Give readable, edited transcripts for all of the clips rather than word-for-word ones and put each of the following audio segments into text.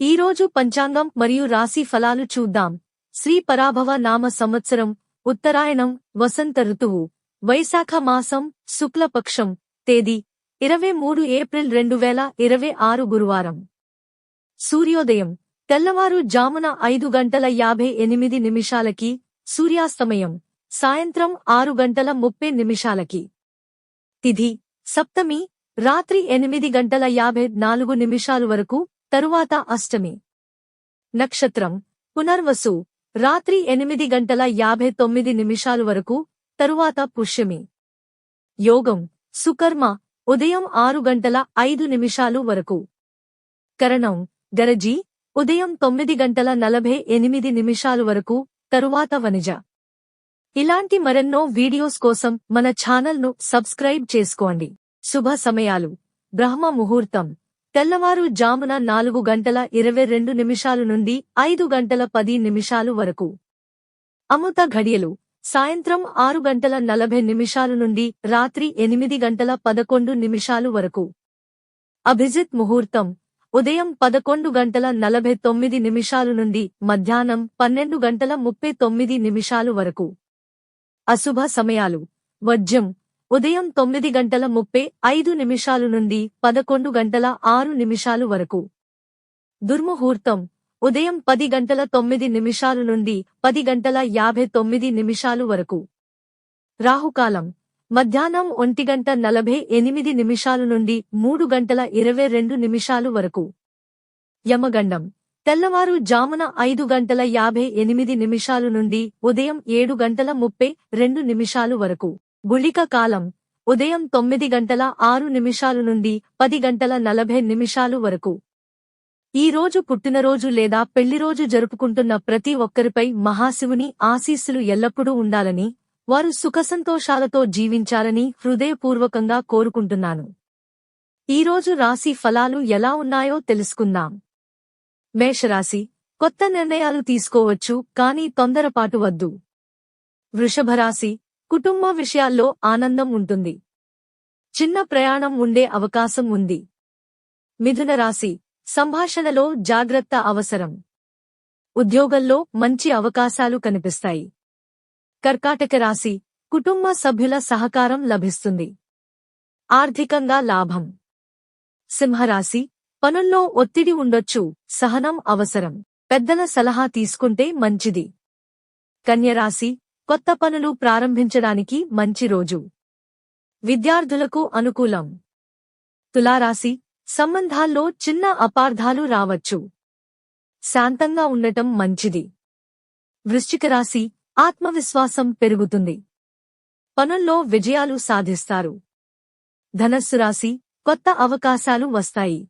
ఈరోజు పంచాంగం మరియు రాశి ఫలాలు చూద్దాం. శ్రీ పరాభవ నామ సంవత్సరం, ఉత్తరాయణం, వసంత ఋతువు, వైశాఖ మాసం, శుక్లపక్షం, తేదీ 23 ఏప్రిల్ 2026 గురువారం. సూర్యోదయం తెల్లవారు జామున 5:58 సూర్యాస్తమయం సాయంత్రం 6:30 తిథి సప్తమి రాత్రి 8:54 వరకు, తరువాత అష్టమి. నక్షత్రం పునర్వసు రాత్రి 8:59 వరకు, తరువాత పుష్యమి. యోగం సుకర్మ ఉదయం 6:05 వరకు. కరణం గరజి ఉదయం 9:48 వరకు, తరువాత వనిజ. ఇలాంటి మరెన్నో వీడియోస్ కోసం మన ఛానల్ను సబ్స్క్రైబ్ చేసుకోండి. శుభ సమయాలు బ్రహ్మ ముహూర్తం తెల్లవారు జామున 4:22 నుండి 5:10 వరకు. అమృత ఘడియలు సాయంత్రం 6:40 నుండి రాత్రి 8:11 వరకు. అభిజిత్ ముహూర్తం ఉదయం 11:49 నుండి మధ్యాహ్నం 12:39 వరకు. అశుభ సమయాలు వర్జ్యం ఉదయం 9:35 నుండి 11:06 వరకు. దుర్ముహూర్తం ఉదయం 10:09 నుండి 10:59 వరకు. రాహుకాలం మధ్యాహ్నం 1:48 నుండి 3:22 వరకు. యమగండం తెల్లవారు జామున 5:58 నుండి ఉదయం 7:32 వరకు. గుళిక కాలం ఉదయం 9:06 నుండి 10:40 వరకు. ఈ రోజు పుట్టినరోజు లేదా పెళ్లిరోజు జరుపుకుంటున్న ప్రతి ఒక్కరిపై మహాశివుని ఆశీస్సులు ఎల్లప్పుడూ ఉండాలని, వారు సుఖసంతోషాలతో జీవించాలని హృదయపూర్వకంగా కోరుకుంటున్నాను. ఈరోజు రాశి ఫలాలు ఎలా ఉన్నాయో తెలుసుకుందాం. మేషరాశి కొత్త నిర్ణయాలు తీసుకోవచ్చు, కానీ తొందరపాటు వద్దు. వృషభరాశి కుటుంబ విషయాల్లో ఆనందం ఉంటుంది. చిన్న ప్రయాణం ఉండే అవకాశం ఉంది. మిథున రాశి సంభాషణలో జాగ్రత్త అవసరం. ఉద్యోగంలో మంచి అవకాశాలు కనిపిస్తాయి. కర్కాటక రాశి కుటుంబ సభ్యుల సహకారం లభిస్తుంది. ఆర్థికంగా లాభం. సింహరాశి పనుల్లో ఒత్తిడి ఉండొచ్చు, సహనం అవసరం. పెద్దల సలహా తీసుకుంటే మంచిది. కన్యరాశి కొత్త పనులు ప్రారంభించడానికి మంచి రోజు. విద్యార్థులకు అనుకూలం. తులారాశి సంబంధాల్లో చిన్న అపార్థాలు రావచ్చు. శాంతంగా ఉండటం మంచిది. వృశ్చిక రాశి ఆత్మవిశ్వాసం పెరుగుతుంది. పనుల్లో విజయాలు సాధిస్తారు. ధనస్సు రాశి కొత్త అవకాశాలు వస్తాయి.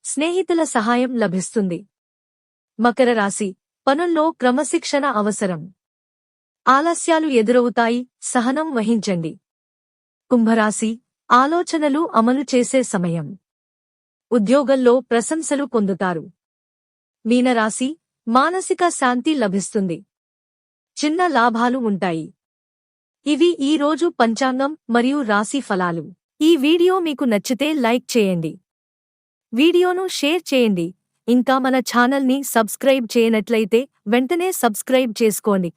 స్నేహితుల సహాయం లభిస్తుంది. మకర రాశి పనుల్లో క్రమశిక్షణ అవసరం. ఆలస్యాలు ఎదురవుతాయి, సహనం వహించండి. కుంభరాశి ఆలోచనలు అమలు చేసే సమయం. ఉద్యోగంలో ప్రశంసలు పొందుతారు. మీనరాశి మానసిక శాంతి లభిస్తుంది. చిన్న లాభాలు ఉంటాయి. ఇవి ఈ రోజు పంచాంగం మరియు రాశి ఫలాలు. ఈ వీడియో మీకు నచ్చితే లైక్ చేయండి. వీడియోను షేర్ చేయండి. ఇంకా మన ఛానల్ని సబ్స్క్రైబ్ చేయనట్లయితే వెంటనే సబ్స్క్రైబ్ చేసుకోండి.